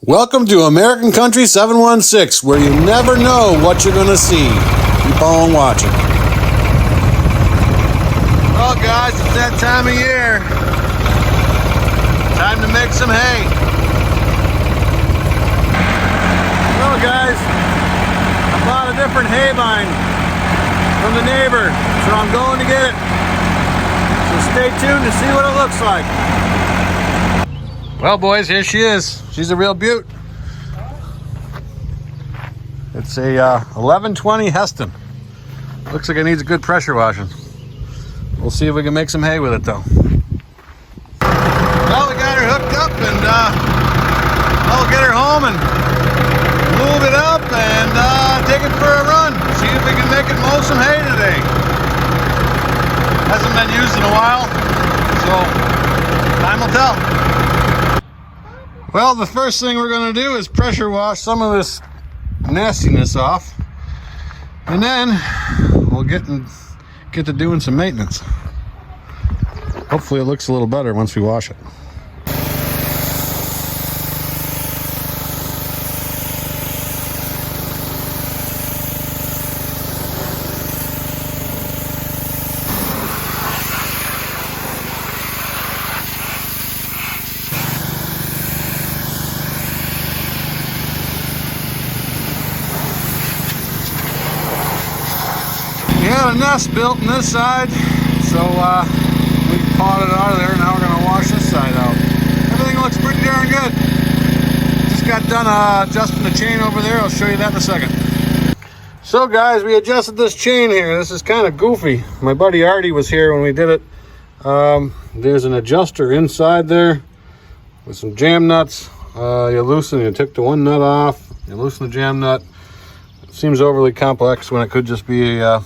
Welcome to American Country 716, where you never know what you're going to see. Keep on watching. Well, guys, it's that time of year. Time to make some hay. Well, guys, I bought a different Haybine from the neighbor, so I'm going to get it. So stay tuned to see what it looks like. Well, boys, here she is. She's a real beaut. It's a 1120 Hesston. Looks like it needs a good pressure washing. We'll see if we can make some hay with it, though. Well, we got her hooked up, and I'll get her home and move it up and take it for a run. See if we can make it mow some hay today. Hasn't been used in a while, so time will tell. Well, the first thing we're going to do is pressure wash some of this nastiness off, and then we'll get to doing some maintenance. Hopefully it looks a little better once we wash it. A nest built on this side, so we pawed it out of there. Now we're going to wash this side out. Everything looks pretty darn good. Just got done adjusting the chain over there. I'll show you that in a second. So, guys, we adjusted this chain here. This is kind of goofy. My buddy Artie was here when we did it. There's an adjuster inside there with some jam nuts. You took the one nut off, you loosen the jam nut. It seems overly complex when it could just be a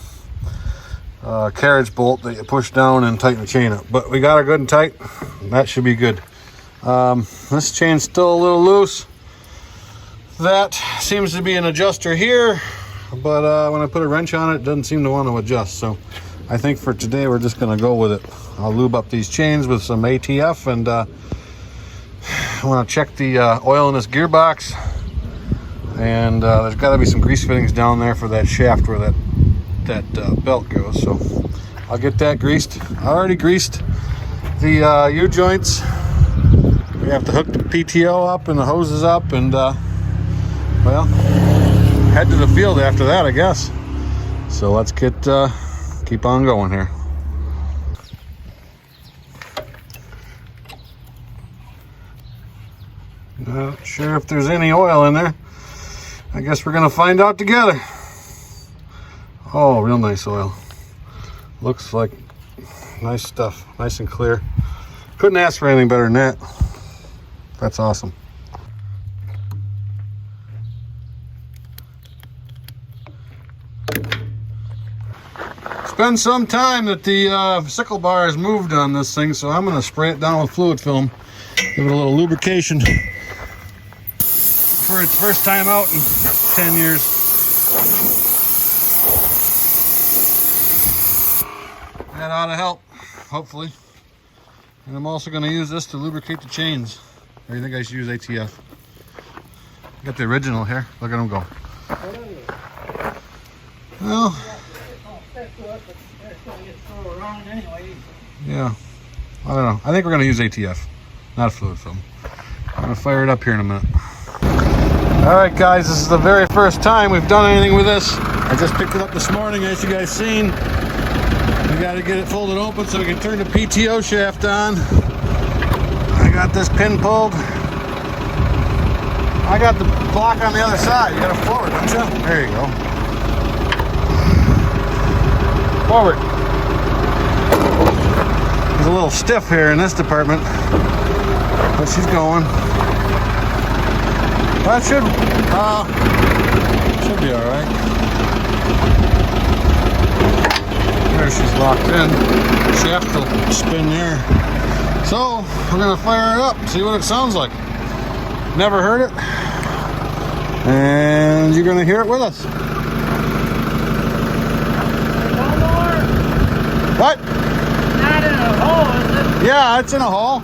carriage bolt that you push down and tighten the chain up, but we got her good and tight. That should be good. This chain's still a little loose. That seems to be an adjuster here, but when I put a wrench on it, it doesn't seem to want to adjust. So I think for today we're just going to go with it. I'll lube up these chains with some ATF, and I want to check the oil in this gearbox, and there's got to be some grease fittings down there for that shaft where that belt goes, so I'll get that greased. I already greased the U-joints. We have to hook the PTO up and the hoses up, and well, head to the field after that, I guess. So let's keep on going here. Not sure if there's any oil in there. I guess we're gonna find out together. Oh, real nice oil. Looks like nice stuff, nice and clear. Couldn't ask for anything better than that. That's awesome. It's been some time that the sickle bar has moved on this thing, so I'm gonna spray it down with fluid film, give it a little lubrication for its first time out in 10 years. That ought to help, hopefully. And I'm also going to use this to lubricate the chains. Or you think I should use ATF? Got the original here. Look at them go. Well, yeah. I don't know. I think we're going to use ATF, not fluid film. I'm going to fire it up here in a minute. Alright, guys, this is the very first time we've done anything with this. I just picked it up this morning, as you guys seen. We got to get it folded open so we can turn the PTO shaft on. I got this pin pulled. I got the block on the other side. You got to forward, don't you? There you go. Forward. It's a little stiff here in this department, but she's going. That should be all right. There, she's locked in. Shaft will spin there. So we're gonna fire it up, see what it sounds like. Never heard it, and you're gonna hear it with us. One more. What? Not in a hole, is it? Yeah, it's in a hole.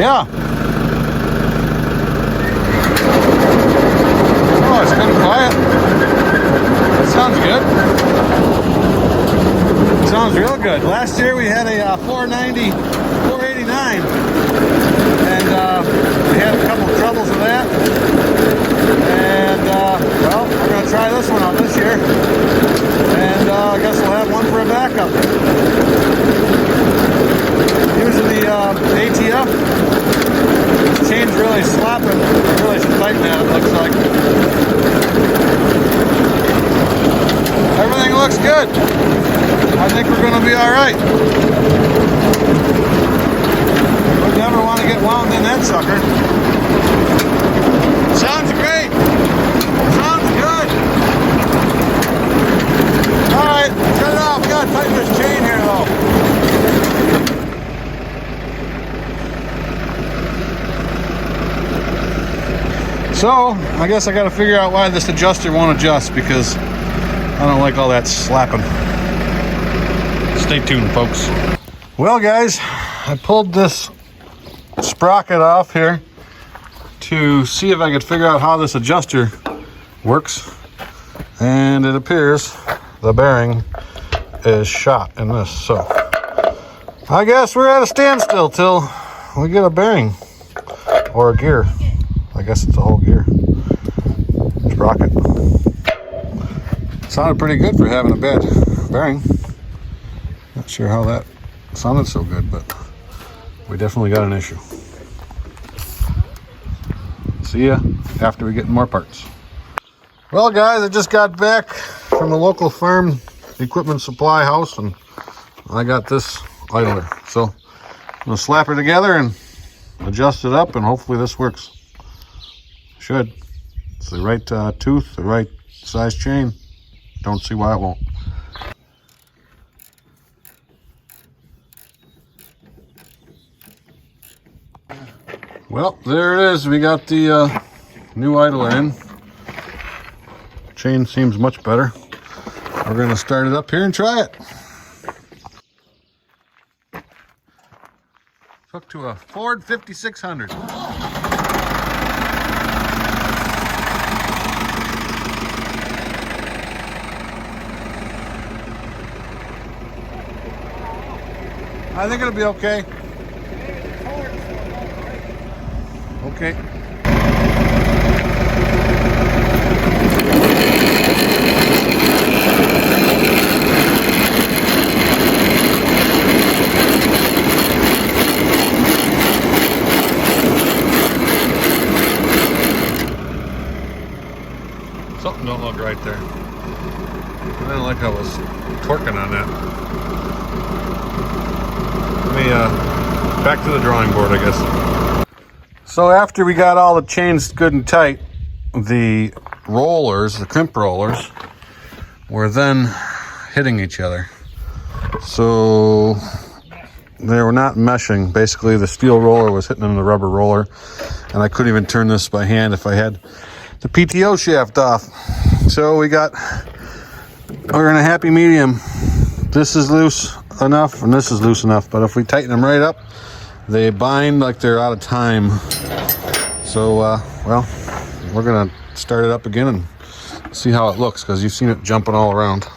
Yeah. Oh, it's kind of quiet. That sounds good. It sounds real good. Last year we had a 490, 489, and we had a couple of troubles with that. And well, we're going to try this one out this year, and I guess we'll have one for a backup. Using the ATF. This chain's really slapping. I really should tighten that, it looks like. Everything looks good. I think we're going to be all right. Would never want to get wound in that sucker. Sounds great. Sounds good. All right, turn it off. Got to tighten this chain here, though. So, I guess I got to figure out why this adjuster won't adjust, because I don't like all that slapping. Stay tuned, folks. Well, guys, I pulled this sprocket off here to see if I could figure out how this adjuster works, and it appears the bearing is shot in this. So, I guess we're at a standstill till we get a bearing or a gear. I guess it's a whole gear sprocket. Sounded pretty good for having a bad bearing. Not sure how that sounded so good, but we definitely got an issue. See ya after we get more parts. Well, guys, I just got back from the local farm equipment supply house, and I got this idler. So I'm gonna slap her together and adjust it up, and hopefully this works. Should. It's the right tooth, the right size chain. Don't see why it won't. Well, there it is. We got the new idler in. Chain seems much better. We're going to start it up here and try it. Hooked to a Ford 5600. I think it'll be okay. Okay. Something don't look right there. I didn't like how I was torquing on that. Back to the drawing board, I guess. So after we got all the chains good and tight, the rollers, the crimp rollers, were then hitting each other. So they were not meshing. Basically, the steel roller was hitting into the rubber roller, and I couldn't even turn this by hand if I had the PTO shaft off. So we're in a happy medium. This is loose enough and this is loose enough, but if we tighten them right up, they bind like they're out of time. So well, we're gonna start it up again and see how it looks, because you've seen it jumping all around.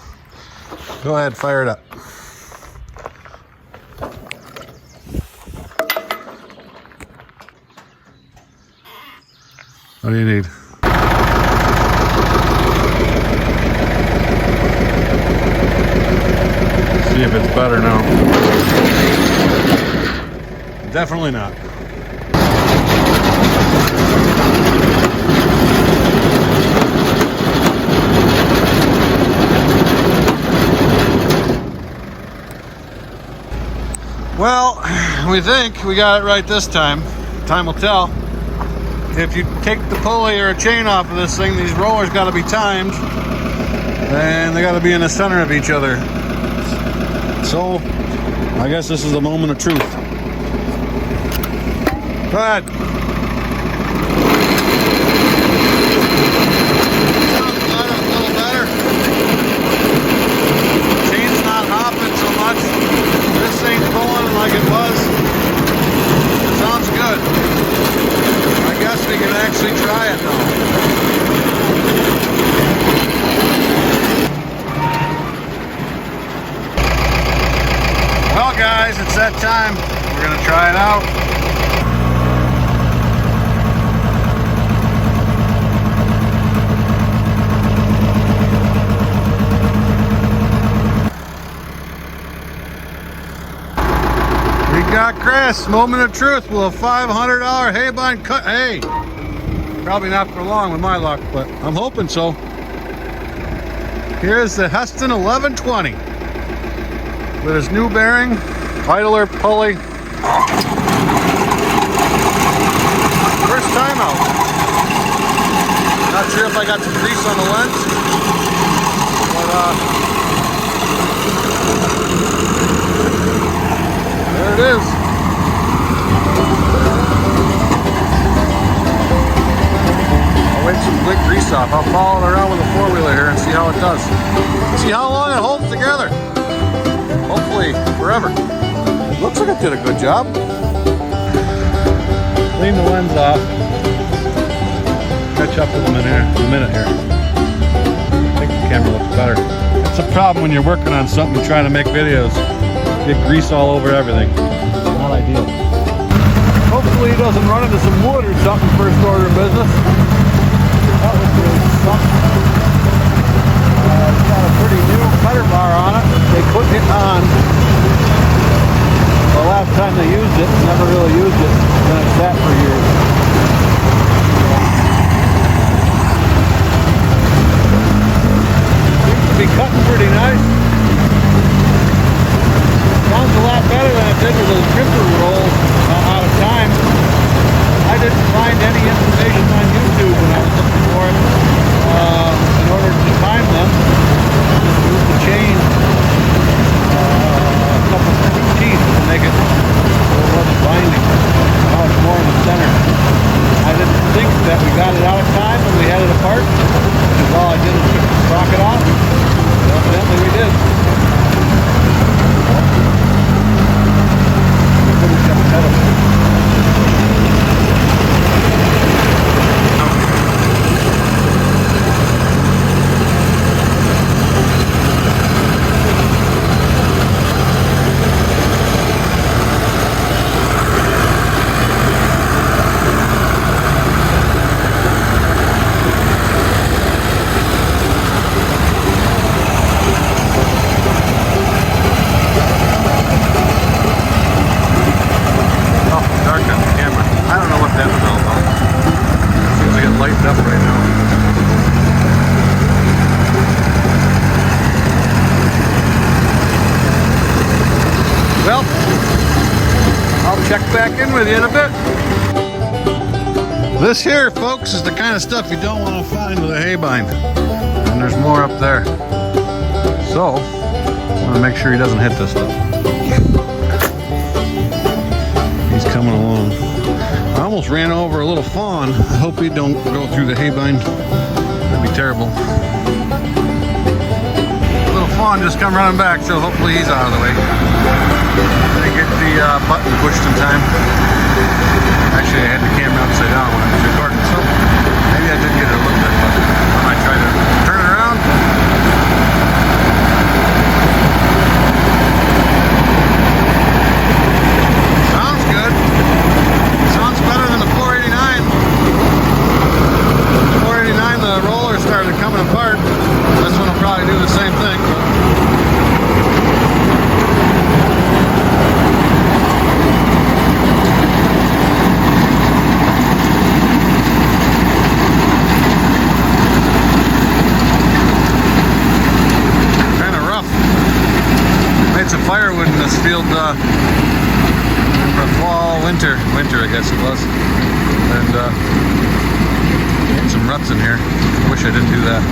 Go ahead, fire it up. What do you need? See if it's better now. Definitely not. Well, we think we got it right this time. Time will tell. If you take the pulley or a chain off of this thing, these rollers got to be timed, and they got to be in the center of each other. So, I guess this is the moment of truth. Go ahead. Sounds good, a little better. Chain's not hopping so much. This ain't pulling like it was. Sounds good. guys, it's that time. We're gonna try it out. We got Chris, moment of truth, with a $500 Haybine cut. Hey, probably not for long with my luck, but I'm hoping so. Here's the Hesston 1120 with his new bearing, idler pulley. First time out. Not sure if I got some grease on the lens, but there it is. I'll wipe some quick grease off. I'll follow it around with a four-wheeler here and see how it does. See how long it holds together. Hopefully forever. Looks like it did a good job. Clean the lens off. Catch up with them in a minute here. I think the camera looks better. It's a problem when you're working on something trying to make videos. Get grease all over everything. Not ideal. Hopefully he doesn't run into some wood or something first order of business. That was really something. It's got a pretty new cutter bar on it. They put it on. The last time they used it, never really used it. Then it sat for years. Seems to be cutting pretty nice. Sounds a lot better than it did with those gripper rolls out of time. I didn't find any information on YouTube when I was looking for it in order to time them. Just move the chain a couple of teeth to make it so it wasn't binding. Now it's more in the center. I didn't think that we got it out of time when we had it apart, because all I did was keep the sprocket off. Evidently we did. Well, I'll check back in with you in a bit. This here, folks, is the kind of stuff you don't want to find with a Haybine. And there's more up there. So, I want to make sure he doesn't hit this stuff. He's coming along. I almost ran over a little fawn. I hope he don't go through the Haybine. That'd be terrible. Little fawn just come running back, so hopefully he's out of the way. Didn't get the button pushed in time. Actually, I had the camera upside down when I was recording, so maybe I did get it a little bit, but I might try to turn it around. Sounds good. Sounds better than the 489. The 489, the roller started coming apart. This one will probably do the same thing. Firewood in this field for fall, winter I guess it was, and some ruts in here. Wish I didn't do that.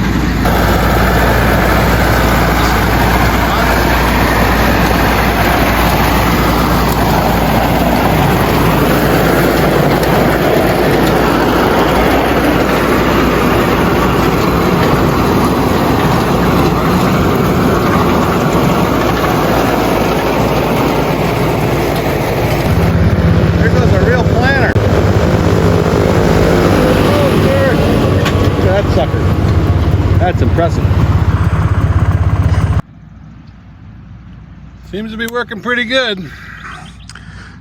Sucker. That's impressive. Seems to be working pretty good.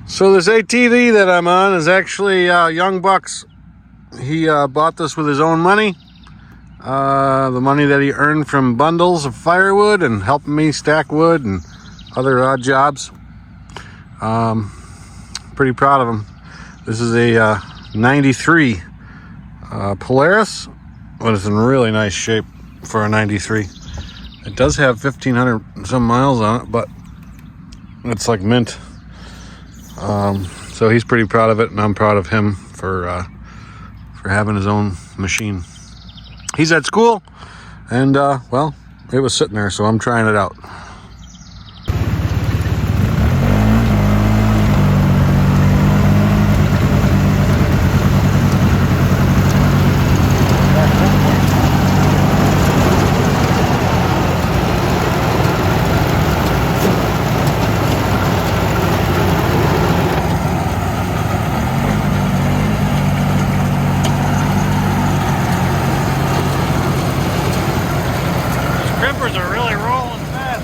So this ATV that I'm on is actually Young Buck's. He bought this with his own money. The money that he earned from bundles of firewood and helping me stack wood and other odd jobs. Pretty proud of him. This is a 93 Polaris, but it's in really nice shape for a 93. It does have 1,500 some miles on it, but it's like mint. So he's pretty proud of it, and I'm proud of him for having his own machine. He's at school, and well, it was sitting there, so I'm trying it out. Crimpers are really rolling fast.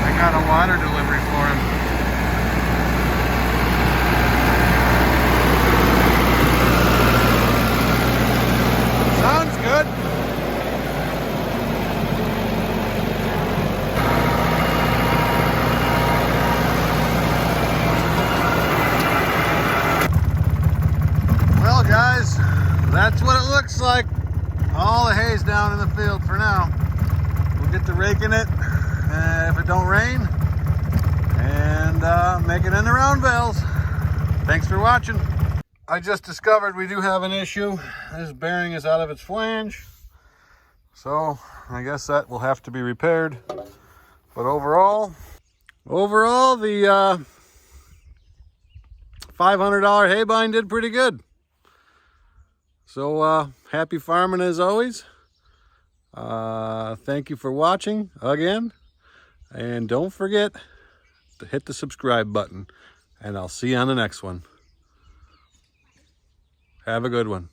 I got a water delivery for him. Sounds good. Well, guys, that's what it looks like. All the hay's down in the field for now. We'll get to raking it if it don't rain, and make it in the round bales. Thanks for watching. I just discovered we do have an issue. This bearing is out of its flange, so I guess that will have to be repaired. But overall the $500 Haybine did pretty good. So happy farming as always. Thank you for watching again, and don't forget to hit the subscribe button, and I'll see you on the next one. Have a good one.